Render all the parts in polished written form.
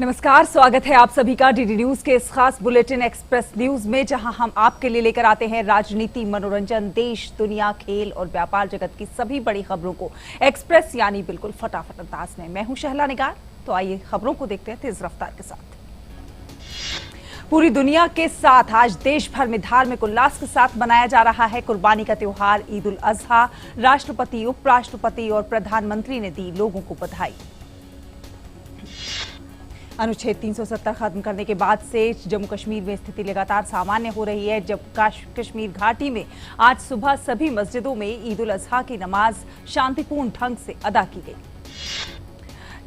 नमस्कार, स्वागत है आप सभी का डीडी न्यूज के इस खास बुलेटिन एक्सप्रेस न्यूज में, जहां हम आपके लिए लेकर आते हैं राजनीति, मनोरंजन, देश, दुनिया, खेल और व्यापार जगत की सभी बड़ी खबरों को एक्सप्रेस यानी बिल्कुल फटाफट अंदाज में। मैं हूं शहला निगार। तो आइए खबरों को देखते हैं तेज रफ्तार के साथ। पूरी दुनिया के साथ आज देश भर में धार्मिक उल्लास के साथ मनाया जा रहा है कुर्बानी का त्योहार ईद उल अजहा। राष्ट्रपति, उपराष्ट्रपति और प्रधानमंत्री ने दी लोगों को बधाई। अनुच्छेद 370 खत्म करने के बाद से जम्मू कश्मीर में स्थिति लगातार सामान्य हो रही है। जम्मू कश्मीर घाटी में आज सुबह सभी मस्जिदों में ईद उल अजहा की नमाज शांतिपूर्ण ढंग से अदा की गई।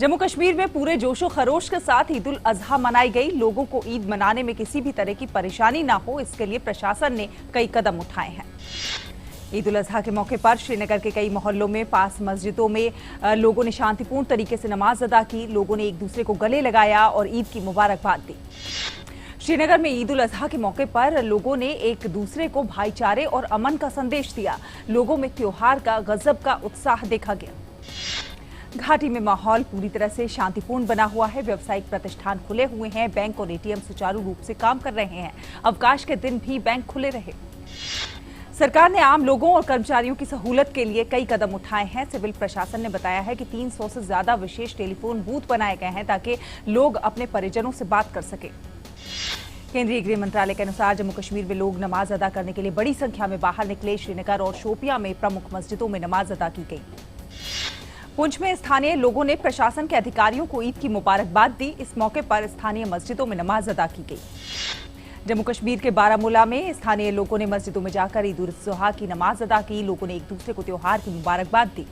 जम्मू कश्मीर में पूरे जोशो खरोश के साथ ईद उल अजहा मनाई गई। लोगों को ईद मनाने में किसी भी तरह की परेशानी ना हो, इसके लिए प्रशासन ने कई कदम उठाए हैं। ईद उल अजहा के मौके पर श्रीनगर के कई मोहल्लों में पास मस्जिदों में लोगों ने शांतिपूर्ण तरीके से नमाज अदा की। लोगों ने एक दूसरे को गले लगाया और ईद की मुबारकबाद दी। श्रीनगर में ईद उल अजहा के मौके पर लोगों ने एक दूसरे को भाईचारे और अमन का संदेश दिया। लोगों में त्योहार का गजब का उत्साह देखा गया। घाटी में माहौल पूरी तरह से शांतिपूर्ण बना हुआ है। व्यावसायिक प्रतिष्ठान खुले हुए हैं। बैंक और एटीएम सुचारू रूप से काम कर रहे हैं। अवकाश के दिन भी बैंक खुले रहे। सरकार ने आम लोगों और कर्मचारियों की सहूलत के लिए कई कदम उठाए हैं। सिविल प्रशासन ने बताया है कि 300 से ज्यादा विशेष टेलीफोन बूथ बनाए गए हैं ताकि लोग अपने परिजनों से बात कर सकें। केंद्रीय गृह मंत्रालय के अनुसार जम्मू कश्मीर में लोग नमाज अदा करने के लिए बड़ी संख्या में बाहर निकले। श्रीनगर और शोपियां में प्रमुख मस्जिदों में नमाज अदा की गई। पुंछ में स्थानीय लोगों ने प्रशासन के अधिकारियों को ईद की मुबारकबाद दी। इस मौके पर स्थानीय मस्जिदों में नमाज अदा की गई। जम्मू कश्मीर के बारामूला में स्थानीय लोगों ने मस्जिदों में जाकर ईद उल अजहा की नमाज अदा की। लोगों ने एक दूसरे को त्योहार की मुबारकबाद दी।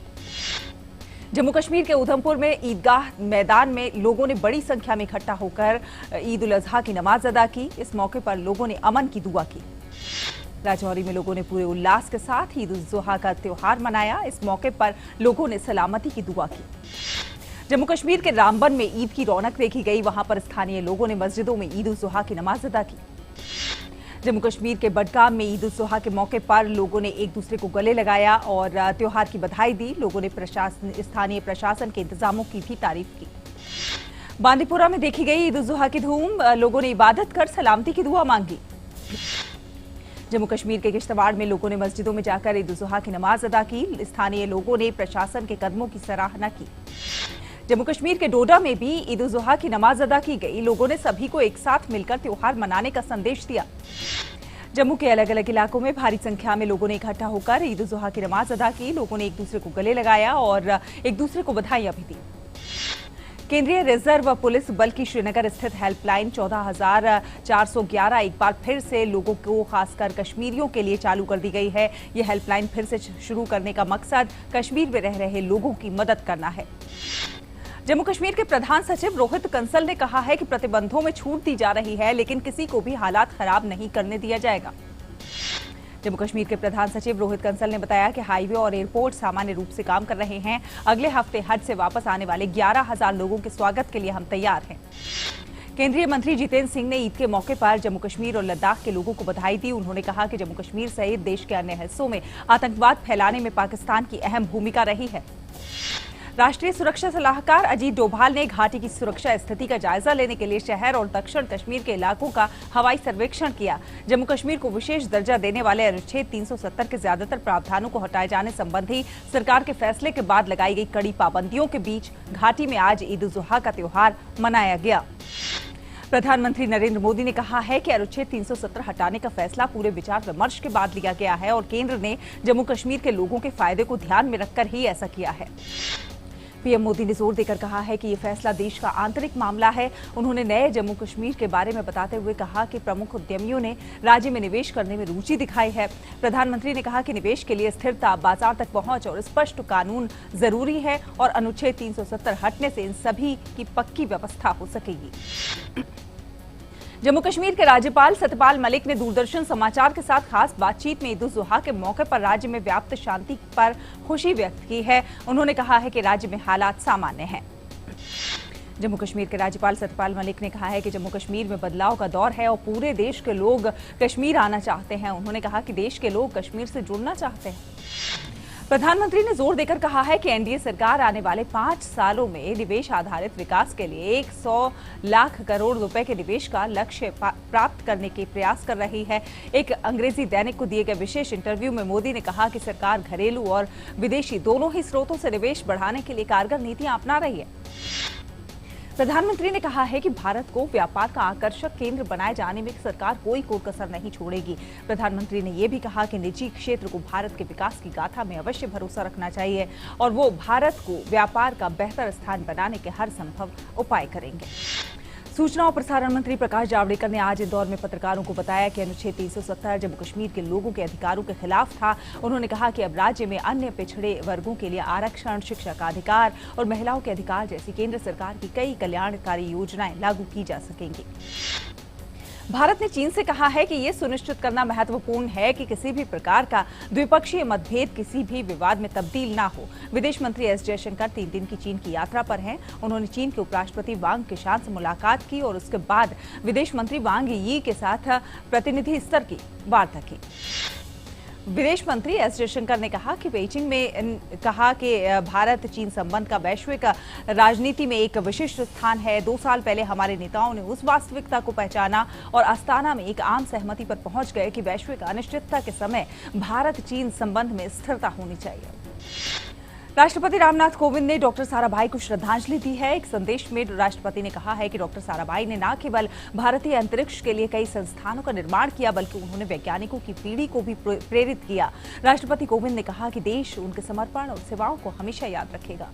जम्मू कश्मीर के उधमपुर में ईदगाह मैदान में लोगों ने बड़ी संख्या में इकट्ठा होकर ईद उल अजहा की नमाज अदा की। इस मौके पर लोगों ने अमन की दुआ की। राजौरी में लोगों ने पूरे उल्लास के साथ ईद उल अजहा का त्योहार मनाया। इस मौके पर लोगों ने सलामती की दुआ की। जम्मू कश्मीर के रामबन में ईद की रौनक देखी गई। वहां पर स्थानीय लोगों ने मस्जिदों में ईद उल अजहा की नमाज अदा की। जम्मू कश्मीर के बडगाम में ईद उल अजहा के मौके पर लोगों ने एक दूसरे को गले लगाया और त्योहार की बधाई दी। लोगों ने स्थानीय प्रशासन के इंतजामों की भी तारीफ की। बांदीपुरा में देखी गई ईद उल अजहा की धूम। लोगों ने इबादत कर सलामती की दुआ मांगी। जम्मू कश्मीर के किश्तवाड़ में लोगों ने मस्जिदों में जाकर ईद उल अजहा की नमाज अदा की। स्थानीय लोगों ने प्रशासन के कदमों की सराहना की। जम्मू कश्मीर के डोडा में भी ईद उल अजहा की नमाज अदा की गई। लोगों ने सभी को एक साथ मिलकर त्योहार मनाने का संदेश दिया। जम्मू के अलग अलग इलाकों में भारी संख्या में लोगों ने इकट्ठा होकर ईद उल अजहा की नमाज अदा की। लोगों ने एक दूसरे को गले लगाया और एक दूसरे को बधाइयां भी दी। केंद्रीय रिजर्व पुलिस बल की श्रीनगर स्थित हेल्पलाइन 14,411 एक बार फिर से लोगों को, खासकर कश्मीरियों के लिए चालू कर दी गई है। यह हेल्पलाइन फिर से शुरू करने का मकसद कश्मीर में रह रहे लोगों की मदद करना है। जम्मू कश्मीर के प्रधान सचिव रोहित कंसल ने कहा है कि प्रतिबंधों में छूट दी जा रही है, लेकिन किसी को भी हालात खराब नहीं करने दिया जाएगा। जम्मू कश्मीर के प्रधान सचिव रोहित कंसल ने बताया कि हाईवे और एयरपोर्ट सामान्य रूप से काम कर रहे हैं। अगले हफ्ते हज से वापस आने वाले 11,000 लोगों के स्वागत के लिए हम तैयार हैं। केंद्रीय मंत्री जितेंद्र सिंह ने ईद के मौके पर जम्मू कश्मीर और लद्दाख के लोगों को बधाई दी। उन्होंने कहा कि जम्मू कश्मीर सहित देश के अन्य हिस्सों में आतंकवाद फैलाने में पाकिस्तान की अहम भूमिका रही है। राष्ट्रीय सुरक्षा सलाहकार अजीत डोभाल ने घाटी की सुरक्षा स्थिति का जायजा लेने के लिए शहर और दक्षिण कश्मीर के इलाकों का हवाई सर्वेक्षण किया। जम्मू कश्मीर को विशेष दर्जा देने वाले अनुच्छेद 370 के ज्यादातर प्रावधानों को हटाए जाने संबंधी सरकार के फैसले के बाद लगाई गई कड़ी पाबंदियों के बीच घाटी में आज ईद उल अजहा का त्योहार मनाया गया। प्रधानमंत्री नरेंद्र मोदी ने कहा है कि अनुच्छेद 370 हटाने का फैसला पूरे विचार विमर्श के बाद लिया गया है और केंद्र ने जम्मू कश्मीर के लोगों के फायदे को ध्यान में रखकर ही ऐसा किया है। पीएम मोदी ने जोर देकर कहा है कि ये फैसला देश का आंतरिक मामला है। उन्होंने नए जम्मू कश्मीर के बारे में बताते हुए कहा कि प्रमुख उद्यमियों ने राज्य में निवेश करने में रुचि दिखाई है। प्रधानमंत्री ने कहा कि निवेश के लिए स्थिरता, बाजार तक पहुंच और स्पष्ट कानून जरूरी है और अनुच्छेद 370 हटने से इन सभी की पक्की व्यवस्था हो सकेगी। जम्मू कश्मीर के राज्यपाल सत्यपाल मलिक ने दूरदर्शन समाचार के साथ खास बातचीत में ईद उल अजहा के मौके पर राज्य में व्याप्त शांति पर खुशी व्यक्त की है। उन्होंने कहा है कि राज्य में हालात सामान्य हैं। जम्मू कश्मीर के राज्यपाल सत्यपाल मलिक ने कहा है कि जम्मू कश्मीर में बदलाव का दौर है और पूरे देश के लोग कश्मीर आना चाहते हैं। उन्होंने कहा कि देश के लोग कश्मीर से जुड़ना चाहते हैं। प्रधानमंत्री ने जोर देकर कहा है कि एनडीए सरकार आने वाले 5 सालों में निवेश आधारित विकास के लिए 100 लाख करोड़ रुपए के निवेश का लक्ष्य प्राप्त करने के प्रयास कर रही है। एक अंग्रेजी दैनिक को दिए गए विशेष इंटरव्यू में मोदी ने कहा कि सरकार घरेलू और विदेशी दोनों ही स्रोतों से निवेश बढ़ाने के लिए कारगर नीतियां अपना रही है। प्रधानमंत्री ने कहा है कि भारत को व्यापार का आकर्षक केंद्र बनाए जाने में सरकार कोई कसर नहीं छोड़ेगी। प्रधानमंत्री ने यह भी कहा कि निजी क्षेत्र को भारत के विकास की गाथा में अवश्य भरोसा रखना चाहिए और वो भारत को व्यापार का बेहतर स्थान बनाने के हर संभव उपाय करेंगे। सूचना और प्रसारण मंत्री प्रकाश जावड़ेकर ने आज इंदौर में पत्रकारों को बताया कि अनुच्छेद 370 जम्मू कश्मीर के लोगों के अधिकारों के खिलाफ था। उन्होंने कहा कि अब राज्य में अन्य पिछड़े वर्गों के लिए आरक्षण, शिक्षा का अधिकार और महिलाओं के अधिकार जैसी केंद्र सरकार की कई कल्याणकारी योजनाएं लागू की जा सकेंगी। भारत ने चीन से कहा है कि ये सुनिश्चित करना महत्वपूर्ण है कि किसी भी प्रकार का द्विपक्षीय मतभेद किसी भी विवाद में तब्दील ना हो। विदेश मंत्री एस जयशंकर 3 दिन की चीन की यात्रा पर हैं। उन्होंने चीन के उपराष्ट्रपति वांग किशान से मुलाकात की और उसके बाद विदेश मंत्री वांग यी के साथ प्रतिनिधि स्तर की वार्ता की। विदेश मंत्री एस जयशंकर ने कहा कि बीजिंग में कहा कि भारत चीन संबंध का वैश्विक राजनीति में एक विशिष्ट स्थान है। 2 साल पहले हमारे नेताओं ने उस वास्तविकता को पहचाना और अस्ताना में एक आम सहमति पर पहुंच गए कि वैश्विक अनिश्चितता के समय भारत चीन संबंध में स्थिरता होनी चाहिए। राष्ट्रपति रामनाथ कोविंद ने डॉक्टर साराभाई को श्रद्धांजलि दी है। एक संदेश में राष्ट्रपति ने कहा है कि डॉक्टर साराभाई ने न केवल भारतीय अंतरिक्ष के लिए कई संस्थानों का निर्माण किया बल्कि उन्होंने वैज्ञानिकों की पीढ़ी को भी प्रेरित किया। राष्ट्रपति कोविंद ने कहा कि देश उनके समर्पण और सेवाओं को हमेशा याद रखेगा।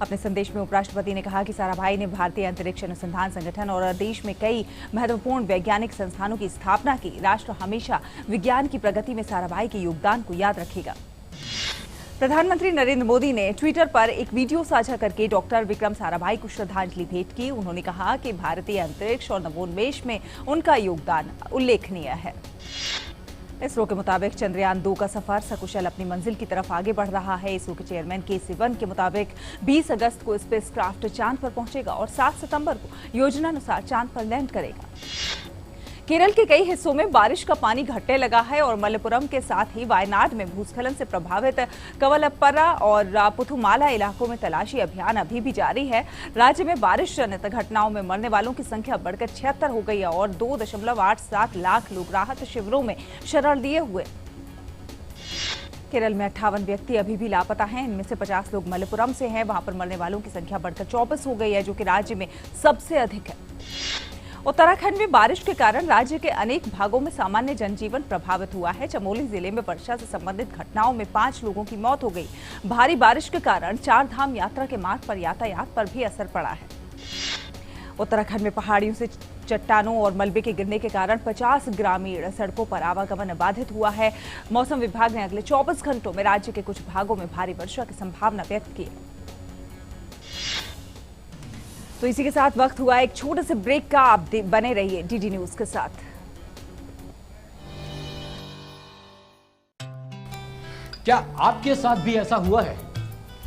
अपने संदेश में उपराष्ट्रपति ने कहा कि साराभाई ने भारतीय अंतरिक्ष अनुसंधान संगठन और देश में कई महत्वपूर्ण वैज्ञानिक संस्थानों की स्थापना की। राष्ट्र हमेशा विज्ञान की प्रगति में साराभाई के योगदान को याद रखेगा। प्रधानमंत्री नरेंद्र मोदी ने ट्विटर पर एक वीडियो साझा करके डॉक्टर विक्रम साराभाई को श्रद्धांजलि भेंट की। उन्होंने कहा कि भारतीय अंतरिक्ष और नवोन्मेष में उनका योगदान उल्लेखनीय है। इसरो के मुताबिक चंद्रयान 2 का सफर सकुशल अपनी मंजिल की तरफ आगे बढ़ रहा है। इसरो के चेयरमैन के सिवन के मुताबिक 20 अगस्त को स्पेसक्राफ्ट चांद पर पहुंचेगा और 7 सितंबर को योजनानुसार चांद पर लैंड करेगा। केरल के कई हिस्सों में बारिश का पानी घटने लगा है और मलप्पुरम के साथ ही वायनाड में भूस्खलन से प्रभावित कवलप्परा और पुथुमाला इलाकों में तलाशी अभियान अभी भी जारी है। राज्य में बारिश जनित घटनाओं में मरने वालों की संख्या बढ़कर 76 हो गई है और 2.87 लाख लोग राहत शिविरों में शरण लिए हुए। केरल में 58 व्यक्ति अभी भी लापता हैं। इनमें से 50 लोग मलप्पुरम से हैं। वहां पर मरने वालों की संख्या बढ़कर 24 हो गई है, जो कि राज्य में सबसे अधिक है। उत्तराखंड में बारिश के कारण राज्य के अनेक भागों में सामान्य जनजीवन प्रभावित हुआ है। चमोली जिले में वर्षा से संबंधित घटनाओं में 5 लोगों की मौत हो गई। भारी बारिश के कारण 4 धाम यात्रा के मार्ग पर यातायात पर भी असर पड़ा है। उत्तराखंड में पहाड़ियों से चट्टानों और मलबे के गिरने के कारण 50 ग्रामीण सड़कों पर आवागमन बाधित हुआ है। मौसम विभाग ने अगले 24 घंटों में राज्य के कुछ भागों में भारी वर्षा की संभावना व्यक्त की है। तो इसी के साथ वक्त हुआ एक छोटे से ब्रेक का। आप बने रहिए डीडी न्यूज के साथ। क्या आपके साथ भी ऐसा हुआ है?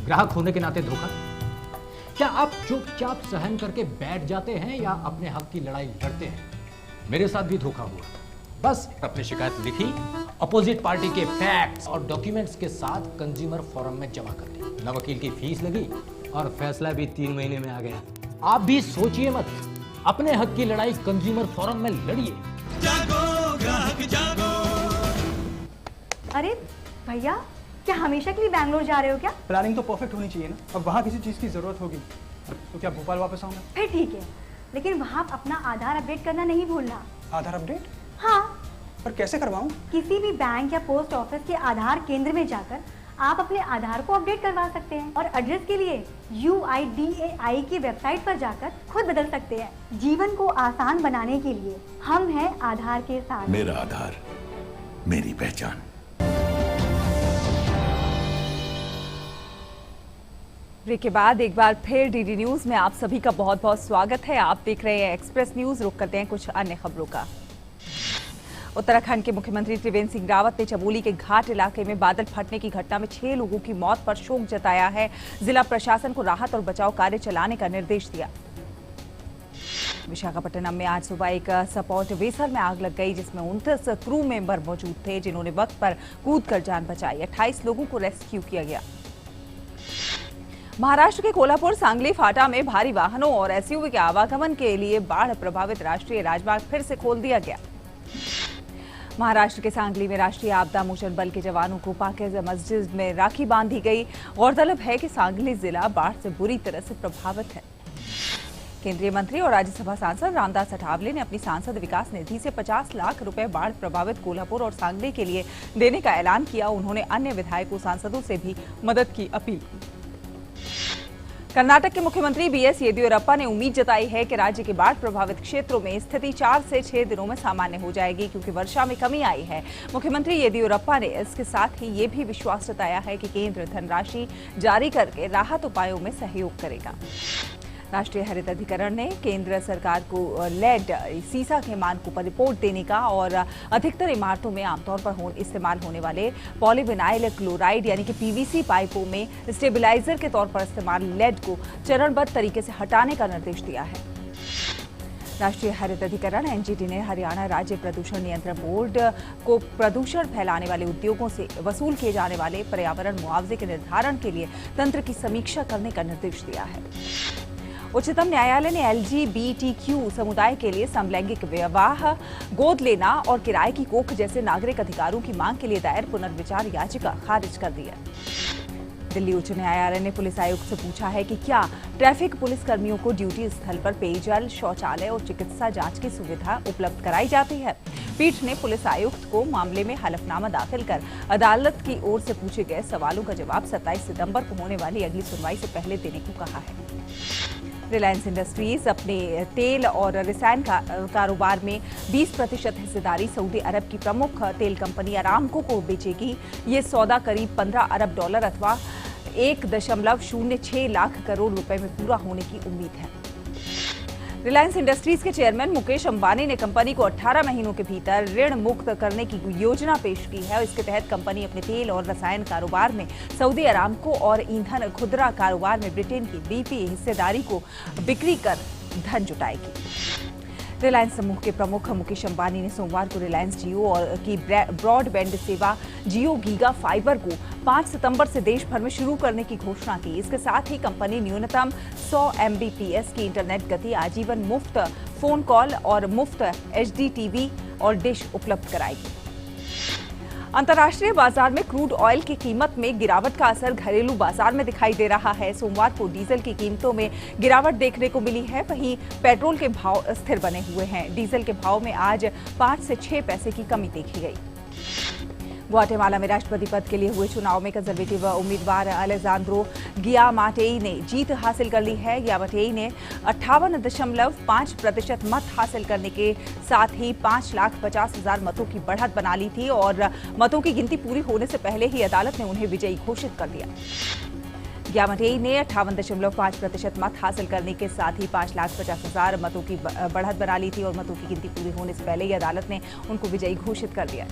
ग्राहक होने के नाते धोखा? क्या आप चुपचाप सहन करके बैठ जाते हैं या अपने हक की लड़ाई लड़ते हैं? मेरे साथ भी धोखा हुआ। बस अपनी शिकायत लिखी, अपोजिट पार्टी के फैक्ट्स और डॉक्यूमेंट्स के साथ कंज्यूमर फोरम में जमा कर दी। न वकील की फीस लगी और फैसला भी 3 महीने में आ गया। आप भी सोचिए मत, अपने हक की लड़ाई कंज्यूमर फोरम में लड़िए। जागो ग्राहक जागो। अरे भैया, क्या हमेशा के लिए बैंगलोर जा रहे हो क्या? प्लानिंग तो परफेक्ट होनी चाहिए ना। अब वहाँ किसी चीज़ की ज़रूरत होगी तो क्या भोपाल वापस आऊँ मैं? फिर ठीक है, लेकिन वहाँ अपना आधार अपडेट करना नहीं भूलना। आधार अपडेट? हाँ। पर कैसे करवाऊँ? किसी भी बैंक या पोस्ट ऑफिस के आधार केंद्र में जाकर आप अपने आधार को अपडेट करवा सकते हैं और एड्रेस के लिए UIDAI की वेबसाइट पर जाकर खुद बदल सकते हैं। जीवन को आसान बनाने के लिए हम हैं आधार के साथ। मेरा आधार, मेरी पहचान। ब्रेक के बाद एक बार फिर डीडी न्यूज में आप सभी का बहुत बहुत स्वागत है। आप देख रहे हैं एक्सप्रेस न्यूज। रुक करते हैं कुछ अन्य खबरों का। उत्तराखंड के मुख्यमंत्री त्रिवेंद्र सिंह रावत ने चमोली के घाट इलाके में बादल फटने की घटना में 6 लोगों की मौत पर शोक जताया है। जिला प्रशासन को राहत और बचाव कार्य चलाने का निर्देश दिया। विशाखापट्टनम में आज सुबह एक सपोर्ट वेसल में आग लग गई, जिसमें 29 क्रू मेंबर मौजूद थे, जिन्होंने वक्त पर कूदकर जान बचाई। 28 लोगों को रेस्क्यू किया गया। महाराष्ट्र के कोल्हापुर सांगली फाटा में भारी वाहनों और एसयूवी के आवागमन के लिए बाढ़ प्रभावित राष्ट्रीय राजमार्ग फिर से खोल दिया गया। महाराष्ट्र के सांगली में राष्ट्रीय आपदा मोचन बल के जवानों को पाकीज़ा मस्जिद में राखी बांधी गई। गौरतलब है कि सांगली जिला बाढ़ से बुरी तरह से प्रभावित है। केंद्रीय मंत्री और राज्यसभा सांसद रामदास अठावले ने अपनी सांसद विकास निधि से 50 लाख रुपए बाढ़ प्रभावित कोल्हापुर और सांगली के लिए देने का ऐलान किया। उन्होंने अन्य विधायकों सांसदों से भी मदद की अपील की। कर्नाटक के मुख्यमंत्री बीएस येदियुरप्पा ने उम्मीद जताई है कि राज्य के बाढ़ प्रभावित क्षेत्रों में स्थिति 4 से 6 दिनों में सामान्य हो जाएगी, क्योंकि वर्षा में कमी आई है। मुख्यमंत्री येदियुरप्पा ने इसके साथ ही ये भी विश्वास जताया है कि केंद्र धनराशि जारी करके राहत उपायों में सहयोग करेगा। राष्ट्रीय हरित अधिकरण ने केंद्र सरकार को लेड सीसा के मानकों पर रिपोर्ट देने का और अधिकतर इमारतों में आमतौर पर इस्तेमाल होने वाले पॉलीविनाइल क्लोराइड यानी कि पीवीसी पाइपों में स्टेबलाइजर के तौर पर इस्तेमाल लेड को चरणबद्ध तरीके से हटाने का निर्देश दिया है। राष्ट्रीय हरित अधिकरण एनजीटी ने हरियाणा राज्य प्रदूषण नियंत्रण बोर्ड को प्रदूषण फैलाने वाले उद्योगों से वसूल किए जाने वाले पर्यावरण मुआवजे के निर्धारण के लिए तंत्र की समीक्षा करने का निर्देश दिया है। उच्चतम न्यायालय ने एलजीबीटीक्यू समुदाय के लिए समलैंगिक विवाह, गोद लेना और किराए की कोख जैसे नागरिक अधिकारों की मांग के लिए दायर पुनर्विचार याचिका खारिज कर दी है। दिल्ली उच्च न्यायालय ने पुलिस आयुक्त से पूछा है कि क्या ट्रैफिक पुलिस कर्मियों को ड्यूटी स्थल पर पेयजल, शौचालय और चिकित्सा जांच की सुविधा उपलब्ध कराई जाती है। पीठ ने पुलिस आयुक्त को मामले में हलफनामा दाखिल कर अदालत की ओर से पूछे गए सवालों का जवाब 27 सितंबर को होने वाली अगली सुनवाई से पहले देने को कहा है। रिलायंस इंडस्ट्रीज अपने तेल और रसायन कारोबार में 20% हिस्सेदारी सऊदी अरब की प्रमुख तेल कंपनी अरामको को बेचेगी। ये सौदा करीब $15 अरब अथवा 1.06 लाख करोड़ रुपए में पूरा होने की उम्मीद है। रिलायंस इंडस्ट्रीज के चेयरमैन मुकेश अंबानी ने कंपनी को 18 महीनों के भीतर ऋण मुक्त करने की योजना पेश की है। इसके तहत कंपनी अपने तेल और रसायन कारोबार में सऊदी अरामको और ईंधन खुदरा कारोबार में ब्रिटेन की BP हिस्सेदारी को बिक्री कर धन जुटाएगी। रिलायंस समूह के प्रमुख मुकेश अंबानी ने सोमवार को रिलायंस जियो और की ब्रॉडबैंड सेवा जियो गीगा फाइबर को 5 सितंबर से देश भर में शुरू करने की घोषणा की। इसके साथ ही कंपनी न्यूनतम 100 MBPS की इंटरनेट गति, आजीवन मुफ्त फोन कॉल और मुफ्त HD टीवी और डिश उपलब्ध कराएगी। अंतर्राष्ट्रीय बाजार में क्रूड ऑयल की कीमत में गिरावट का असर घरेलू बाजार में दिखाई दे रहा है। सोमवार को डीजल की कीमतों में गिरावट देखने को मिली है, वहीं पेट्रोल के भाव स्थिर बने हुए हैं। डीजल के भाव में आज 5 से 6 पैसे की कमी देखी गई। ग्वाटेमाला में राष्ट्रपति पद के लिए हुए चुनाव में कंजर्वेटिव उम्मीदवार अलेजांद्रो गियामाटेई ने जीत हासिल कर ली है। गियामाटेई ने 58.5% मत हासिल करने के साथ ही 5,50,000 मतों की बढ़त बना ली थी और मतों की गिनती पूरी होने से पहले ही अदालत ने उन्हें विजयी घोषित कर दिया। गियामाटेई ने 58.5% मत हासिल करने के साथ ही 5,50,000 मतों की बढ़त बना ली थी और मतों की गिनती पूरी होने से पहले ही अदालत ने उनको विजयी घोषित कर दिया।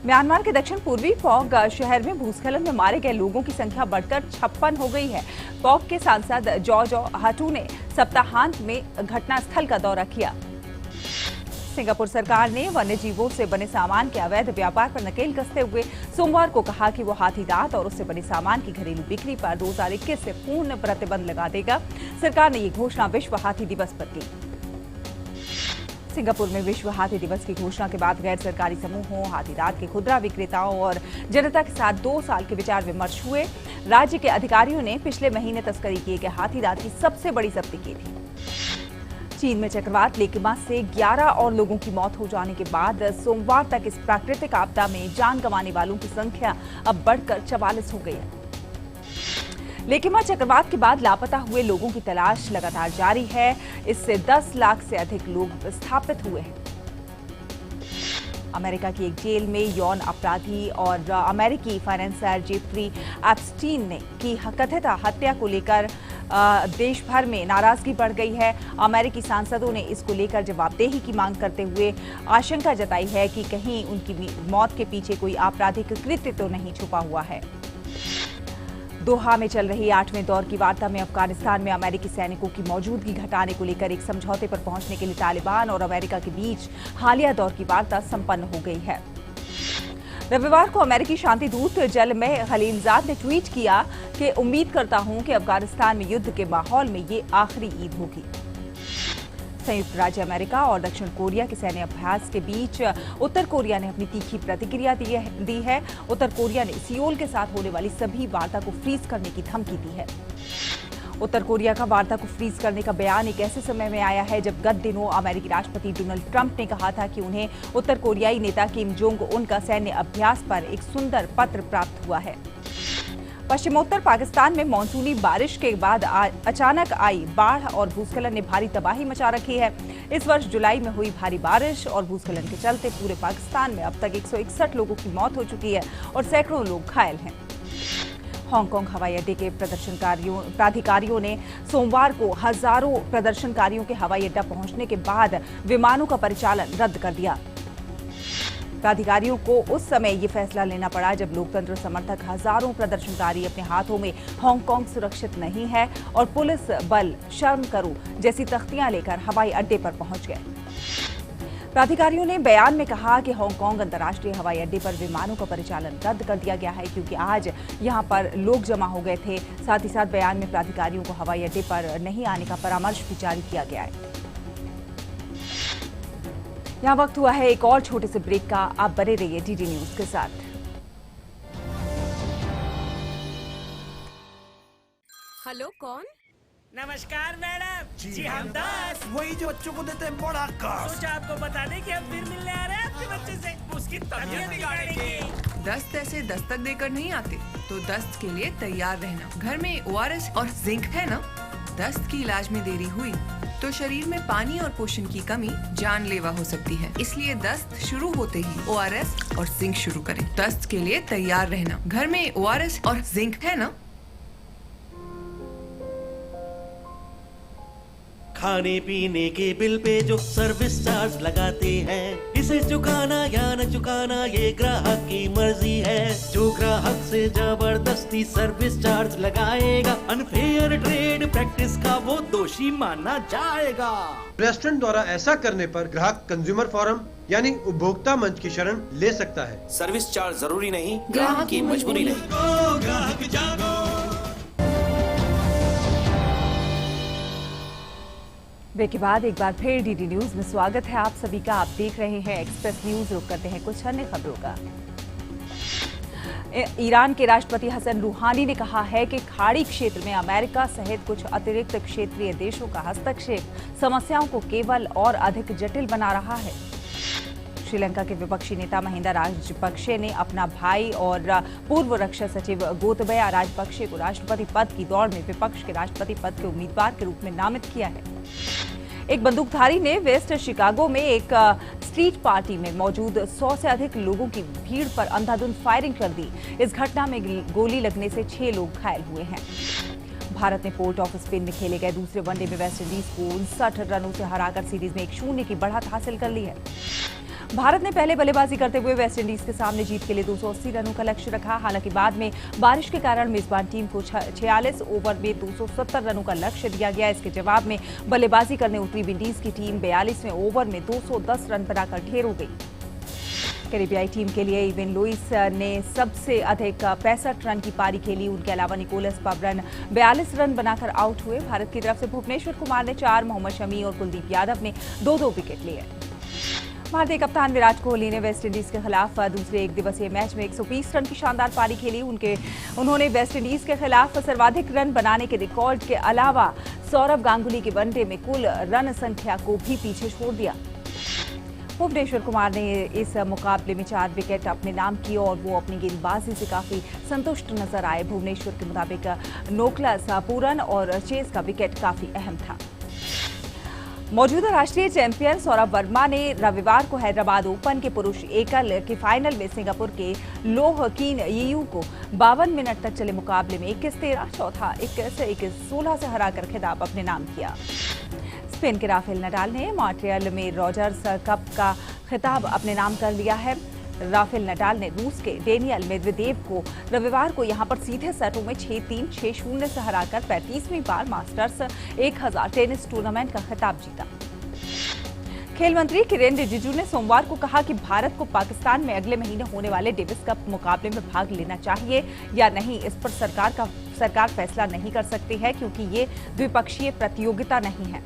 म्यांमार के दक्षिण पूर्वी पौग शहर में भूस्खलन में मारे गए लोगों की संख्या बढ़कर 56 हो गई है। पौग के सांसद जॉर्ज हाटू ने सप्ताहांत में घटनास्थल का दौरा किया। सिंगापुर सरकार ने वन्य जीवों से बने सामान के अवैध व्यापार पर नकेल कसते हुए सोमवार को कहा कि वो हाथी दांत और उससे बने सामान की घरेलू बिक्री पर 2021 से पूर्ण प्रतिबंध लगा देगा। सरकार ने ये घोषणा विश्व हाथी दिवस पर की। सिंगापुर में विश्व हाथी दिवस की घोषणा के बाद गैर सरकारी समूहों, हाथी दांत के खुदरा विक्रेताओं और जनता के साथ 2 साल के विचार विमर्श हुए। राज्य के अधिकारियों ने पिछले महीने तस्करी किए गए हाथी दांत की सबसे बड़ी जब्ती की थी। चीन में चक्रवात लेकिमा से 11 और लोगों की मौत हो जाने के बाद सोमवार तक इस प्राकृतिक आपदा में जान गंवाने वालों की संख्या अब बढ़कर 44 हो गई है। लेकिमा चक्रवात के बाद लापता हुए लोगों की तलाश लगातार जारी है। इससे 10 लाख से अधिक लोग विस्थापित हुए हैं। अमेरिका की एक जेल में यौन अपराधी और अमेरिकी फाइनेंसर जेफरी एप्स्टीन ने की कथित हत्या को लेकर देश भर में नाराजगी बढ़ गई है। अमेरिकी सांसदों ने इसको लेकर जवाबदेही की मांग करते हुए आशंका जताई है कि कहीं उनकी मौत के पीछे कोई आपराधिक कृत्य तो नहीं छुपा हुआ है। दोहा में चल रही 8वें दौर की वार्ता में अफगानिस्तान में अमेरिकी सैनिकों की मौजूदगी घटाने को लेकर एक समझौते पर पहुंचने के लिए तालिबान और अमेरिका के बीच हालिया दौर की वार्ता संपन्न हो गई है। रविवार को अमेरिकी शांति दूत जलमह खलीलजाद ने ट्वीट किया कि उम्मीद करता हूं कि अफगानिस्तान में युद्ध के माहौल में ये आखिरी ईद होगी। संयुक्त राज्य अमेरिका और दक्षिण कोरिया के सैन्य अभ्यास के बीच उत्तर कोरिया ने अपनी तीखी प्रतिक्रिया दी है। उत्तर कोरिया ने सियोल के साथ होने वाली सभी वार्ता को फ्रीज करने की धमकी दी है। उत्तर कोरिया का वार्ता को फ्रीज करने का बयान एक ऐसे समय में आया है जब गत दिनों अमेरिकी राष्ट्रपति डोनाल्ड ट्रंप ने कहा था कि उन्हें उत्तर कोरियाई नेता किम जोंग उन का सैन्य अभ्यास पर एक सुंदर पत्र प्राप्त हुआ है। पश्चिमोत्तर पाकिस्तान में मानसूनी बारिश के बाद अचानक आई बाढ़ और भूस्खलन ने भारी तबाही मचा रखी है। इस वर्ष जुलाई में हुई भारी बारिश और भूस्खलन के चलते पूरे पाकिस्तान में अब तक 161 लोगों की मौत हो चुकी है और सैकड़ों लोग घायल हैं। हांगकांग हवाई अड्डे के प्राधिकारियों ने सोमवार को हजारों प्रदर्शनकारियों के हवाई अड्डा पहुंचने के बाद विमानों का परिचालन रद्द कर दिया। प्राधिकारियों को उस समय ये फैसला लेना पड़ा जब लोकतंत्र समर्थक हजारों प्रदर्शनकारी अपने हाथों में हांगकांग सुरक्षित नहीं है और पुलिस बल शर्म करो जैसी तख्तियां लेकर हवाई अड्डे पर पहुंच गए। प्राधिकारियों ने बयान में कहा कि हांगकांग अंतर्राष्ट्रीय हवाई अड्डे पर विमानों का परिचालन रद्द कर दिया गया है क्योंकि आज यहां पर लोग जमा हो गए थे। साथ ही साथ बयान में प्राधिकारियों को हवाई अड्डे पर नहीं आने का परामर्श भी जारी किया गया है। यहाँ वक्त हुआ है एक और छोटे से ब्रेक का। आप बने रहिए डीडी न्यूज के साथ। हेलो, कौन? नमस्कार मैडम जी हम 10 वही जो बच्चों को देते हैं बड़ा काश। सोचा आपको बता दें कि हम फिर मिलने आ रहे हैं आपके बच्चे से। उसकी तबीयत बिगाड़ेंगे। दस्त ऐसे दस्तक देकर नहीं आते, तो दस्त के लिए तैयार रहना। घर में ORS और जिंक है ना? दस्त की इलाज में देरी हुई तो शरीर में पानी और पोषण की कमी जानलेवा हो सकती है। इसलिए दस्त शुरू होते ही ORS और जिंक शुरू करें। दस्त के लिए तैयार रहना। घर में ORS और जिंक है ना? खाने पीने के बिल पे जो सर्विस चार्ज लगाते हैं, इसे चुकाना या न चुकाना ये ग्राहक की मर्जी है। जो ग्राहक से जबरदस्ती सर्विस चार्ज लगाएगा, अनफेयर ट्रेड प्रैक्टिस का वो दोषी माना जाएगा। रेस्टोरेंट द्वारा ऐसा करने पर ग्राहक कंज्यूमर फोरम यानी उपभोक्ता मंच की शरण ले सकता है। सर्विस चार्ज जरूरी नहीं, ग्राहक की मजबूरी नहीं। ग्राहक जागो। ब्रेक के बाद एक बार फिर डीडी न्यूज में स्वागत है आप सभी का। आप देख रहे हैं एक्सप्रेस न्यूज। रुक करते हैं कुछ अन्य खबरों का। ईरान के राष्ट्रपति हसन रूहानी ने कहा है कि खाड़ी क्षेत्र में अमेरिका सहित कुछ अतिरिक्त क्षेत्रीय देशों का हस्तक्षेप समस्याओं को केवल और अधिक जटिल बना रहा है। श्रीलंका के विपक्षी नेता महिंदा राजपक्षे ने अपना भाई और पूर्व रक्षा सचिव गोतबया राजपक्षे को राष्ट्रपति पद की दौड़ में विपक्ष के राष्ट्रपति पद के उम्मीदवार के रूप में नामित किया है। एक बंदूकधारी ने वेस्ट शिकागो में एक स्ट्रीट पार्टी में मौजूद 100 से अधिक लोगों की भीड़ पर अंधाधुंध फायरिंग कर दी। इस घटना में गोली लगने से 6 लोग घायल हुए हैं। भारत ने पोर्ट ऑफ स्पेन में खेले गए दूसरे वनडे में वेस्टइंडीज को 59 रनों से हराकर सीरीज में 1-0 की बढ़त हासिल कर ली है। भारत ने पहले बल्लेबाजी करते हुए वेस्टइंडीज के सामने जीत के लिए 280 रनों का लक्ष्य रखा। हालांकि बाद में बारिश के कारण मेजबान टीम को 46 ओवर में 270 रनों का लक्ष्य दिया गया। इसके जवाब में बल्लेबाजी करने उतरी विंडीज की टीम 42वें ओवर में 210 रन बनाकर ढेर हो गई। कैरिबियाई टीम के लिए इवेन लुइस ने सबसे अधिक 65 रन की पारी खेली। उनके अलावा निकोलस पवरन 42 रन बनाकर आउट हुए। भारत की तरफ से भुवनेश्वर कुमार ने 4, मोहम्मद शमी और कुलदीप यादव ने 2-2 विकेट लिए। भारतीय कप्तान विराट कोहली ने वेस्टइंडीज के खिलाफ दूसरे एक दिवसीय मैच में 120 रन की शानदार पारी खेली। उन्होंने वेस्टइंडीज के खिलाफ सर्वाधिक रन बनाने के रिकॉर्ड के अलावा सौरव गांगुली के वनडे में कुल रन संख्या को भी पीछे छोड़ दिया। भुवनेश्वर कुमार ने इस मुकाबले में 4 विकेट अपने नाम किए और वो अपनी गेंदबाजी से काफी संतुष्ट नजर आए। भुवनेश्वर के मुताबिक नोकलस पूरन और चेस का विकेट काफी अहम था। मौजूदा राष्ट्रीय चैंपियन सौरभ वर्मा ने रविवार को हैदराबाद ओपन के पुरुष एकल के फाइनल में सिंगापुर के लोह कीन यीयू को 52 मिनट तक चले मुकाबले में 21-13, चौथा 21-16 से हराकर खिताब अपने नाम किया। स्पेन के राफेल नडाल ने मॉन्ट्रियल में रॉजर्स कप का खिताब अपने नाम कर लिया है। राफेल नडाल ने रूस के डेनियल मेदवेदेव को रविवार को यहां पर सीधे सेटों में 6-3, 6-0 से हराकर 35वीं बार मास्टर्स 1000 टेनिस टूर्नामेंट का खिताब जीता। खेल मंत्री किरेन रिजिजू ने सोमवार को कहा कि भारत को पाकिस्तान में अगले महीने होने वाले डेविस कप मुकाबले में भाग लेना चाहिए या नहीं, इस पर सरकार फैसला नहीं कर सकती है क्योंकि ये द्विपक्षीय प्रतियोगिता नहीं है।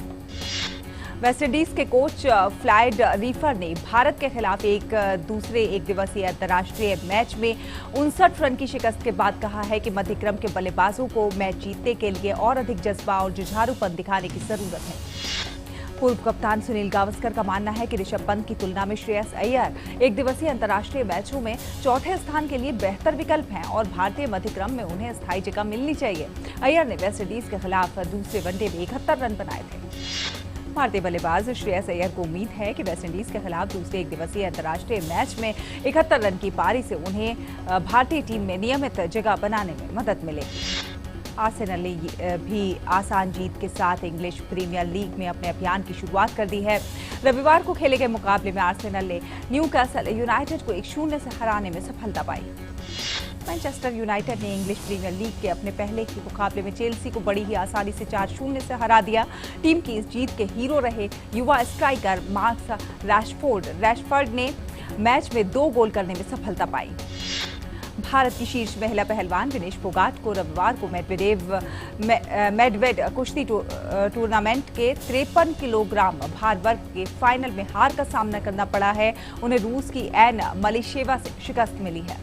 वेस्टइंडीज के कोच फ्लाइड रीफर ने भारत के खिलाफ दूसरे एक दिवसीय अंतर्राष्ट्रीय मैच में 59 रन की शिकस्त के बाद कहा है कि मध्यक्रम के बल्लेबाजों को मैच जीतने के लिए और अधिक जज्बा और जुझारूपन दिखाने की जरूरत है। पूर्व कप्तान सुनील गावस्कर का मानना है कि ऋषभ पंत की तुलना में श्रेयस अय्यर एक दिवसीय अंतर्राष्ट्रीय मैचों में चौथे स्थान के लिए बेहतर विकल्प हैं और भारतीय मध्यक्रम में उन्हें स्थायी जगह मिलनी चाहिए। अय्यर ने वेस्टइंडीज के खिलाफ दूसरे वनडे में 71 रन बनाए थे। भारतीय बल्लेबाज श्रेयस अय्यर को उम्मीद है कि वेस्टइंडीज के खिलाफ दूसरे एक दिवसीय अंतर्राष्ट्रीय मैच में 71 रन की पारी से उन्हें भारतीय टीम में नियमित जगह बनाने में मदद मिलेगी। आर्सेनल ने भी आसान जीत के साथ इंग्लिश प्रीमियर लीग में अपने अभियान की शुरुआत कर दी है। रविवार को खेले गए मुकाबले में आर्सेनल ने न्यूकासल यूनाइटेड को 1-0 से हराने में सफलता पाई। मैनचेस्टर यूनाइटेड ने इंग्लिश प्रीमियर लीग के अपने पहले ही मुकाबले में चेल्सी को बड़ी ही आसानी से 4-0 से हरा दिया। टीम की इस जीत के हीरो रहे युवा स्ट्राइकर मार्कस रैशफोर्ड ने मैच में 2 गोल करने में सफलता पाई। भारत की शीर्ष महिला पहलवान विनेश फोगाट को रविवार को मेडवेड कुश्ती टूर्नामेंट के 53 किलोग्राम भार वर्ग के फाइनल में हार का सामना करना पड़ा है। उन्हें रूस की एन मलिशेवा से शिकस्त मिली है।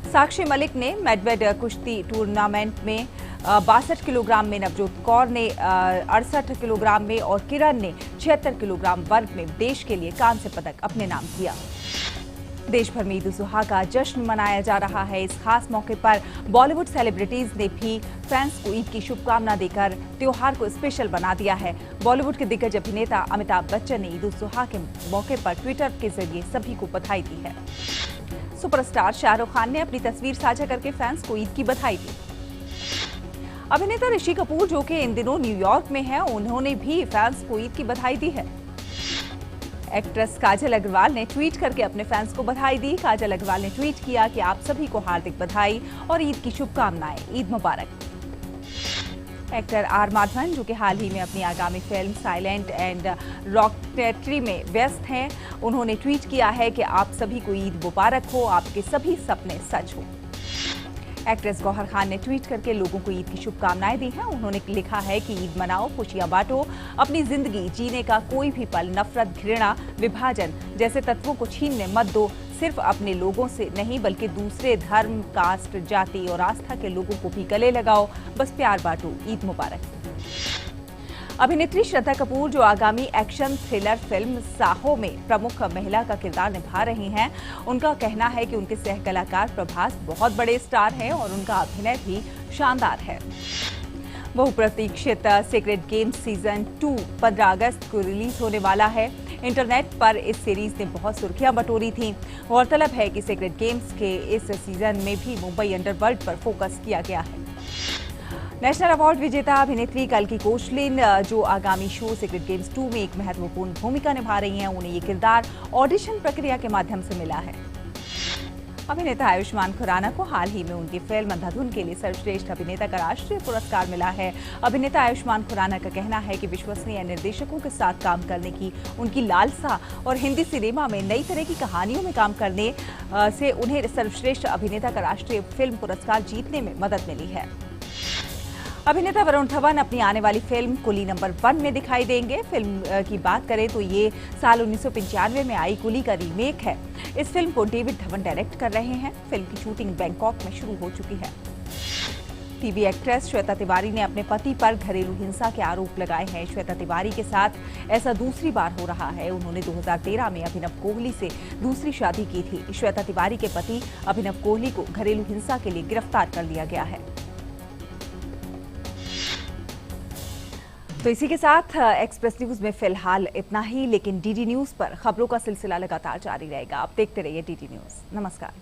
साक्षी मलिक ने मेडवेड कुश्ती टूर्नामेंट में 62 किलोग्राम में, नवजोत कौर ने 68 किलोग्राम में और किरण ने 76 किलोग्राम वर्ग में देश के लिए कांस्य पदक अपने नाम किया। देश भर में ईद उल जुहा का जश्न मनाया जा रहा है। इस खास मौके पर बॉलीवुड सेलिब्रिटीज ने भी फैंस को ईद की शुभकामना देकर त्योहार को स्पेशल बना दिया है। बॉलीवुड के दिग्गज अभिनेता अमिताभ बच्चन ने ईद उल जुहा के मौके पर ट्विटर के जरिए सभी को बधाई दी है। सुपरस्टार शाहरुख खान ने अपनी तस्वीर साझा करके फैंस को ईद की बधाई दी। अभिनेता ऋषि कपूर, जो कि इन दिनों न्यूयॉर्क में है, उन्होंने भी फैंस को ईद की बधाई दी है। एक्ट्रेस काजल अग्रवाल ने ट्वीट करके अपने फैंस को बधाई दी। काजल अग्रवाल ने ट्वीट किया कि आप सभी को हार्दिक बधाई और ईद की शुभकामनाएं, ईद मुबारक। एक्टर आर माधवन, जो कि हाल ही में अपनी आगामी फिल्म साइलेंट एंड रॉकेटरी में व्यस्त हैं, उन्होंने ट्वीट किया है कि आप सभी को ईद मुबारक हो, आपके सभी सपने सच हो। एक्ट्रेस गौहर खान ने ट्वीट करके लोगों को ईद की शुभकामनाएं दी हैं। उन्होंने लिखा है कि ईद मनाओ, खुशियां बांटो, अपनी जिंदगी जीने का कोई भी पल नफरत, घृणा, विभाजन जैसे तत्वों को छीनने मत दो। सिर्फ अपने लोगों से नहीं बल्कि दूसरे धर्म, कास्ट, जाति और आस्था के लोगों को भी गले लगाओ। बस प्यार बांटो। ईद मुबारक। अभिनेत्री श्रद्धा कपूर, जो आगामी एक्शन थ्रिलर फिल्म साहो में प्रमुख महिला का किरदार निभा रही हैं, उनका कहना है कि उनके सह कलाकार प्रभास बहुत बड़े स्टार हैं और उनका अभिनय भी शानदार है। बहुप्रतीक्षित सीक्रेट गेम्स सीजन 2 15 अगस्त को रिलीज होने वाला है। इंटरनेट पर इस सीरीज ने बहुत सुर्खियां बटोरी थीं। गौरतलब है कि सीक्रेट गेम्स के इस सीजन में भी मुंबई अंडरवर्ल्ड पर फोकस किया गया है। नेशनल अवार्ड विजेता अभिनेत्री कल्की कोचलिन, जो आगामी शो सीक्रेट गेम्स 2 में एक महत्वपूर्ण भूमिका निभा रही हैं, उन्हें ये किरदार ऑडिशन प्रक्रिया के माध्यम से मिला है। अभिनेता आयुष्मान खुराना को हाल ही में उनकी फिल्म अंधाधुन के लिए सर्वश्रेष्ठ अभिनेता का राष्ट्रीय पुरस्कार मिला है। अभिनेता आयुष्मान खुराना का कहना है कि विश्वसनीय निर्देशकों के साथ काम करने की उनकी लालसा और हिंदी सिनेमा में नई तरह की कहानियों में काम करने से उन्हें सर्वश्रेष्ठ अभिनेता का राष्ट्रीय फिल्म पुरस्कार जीतने में मदद मिली है। अभिनेता वरुण धवन अपनी आने वाली फिल्म कुली नंबर 1 में दिखाई देंगे। फिल्म की बात करें तो ये साल 1995 में आई कुली का रीमेक है। इस फिल्म को डेविड धवन डायरेक्ट कर रहे हैं। फिल्म की शूटिंग बैंकॉक में शुरू हो चुकी है। टीवी एक्ट्रेस श्वेता तिवारी ने अपने पति पर घरेलू हिंसा के आरोप लगाए हैं। श्वेता तिवारी के साथ ऐसा दूसरी बार हो रहा है। उन्होंने 2013 में अभिनव कोहली से दूसरी शादी की थी। श्वेता तिवारी के पति अभिनव कोहली को घरेलू हिंसा के लिए गिरफ्तार कर लिया गया है। तो इसी के साथ एक्सप्रेस न्यूज में फिलहाल इतना ही, लेकिन डीडी न्यूज पर खबरों का सिलसिला लगातार जारी रहेगा। आप देखते रहिए डीडी न्यूज। नमस्कार।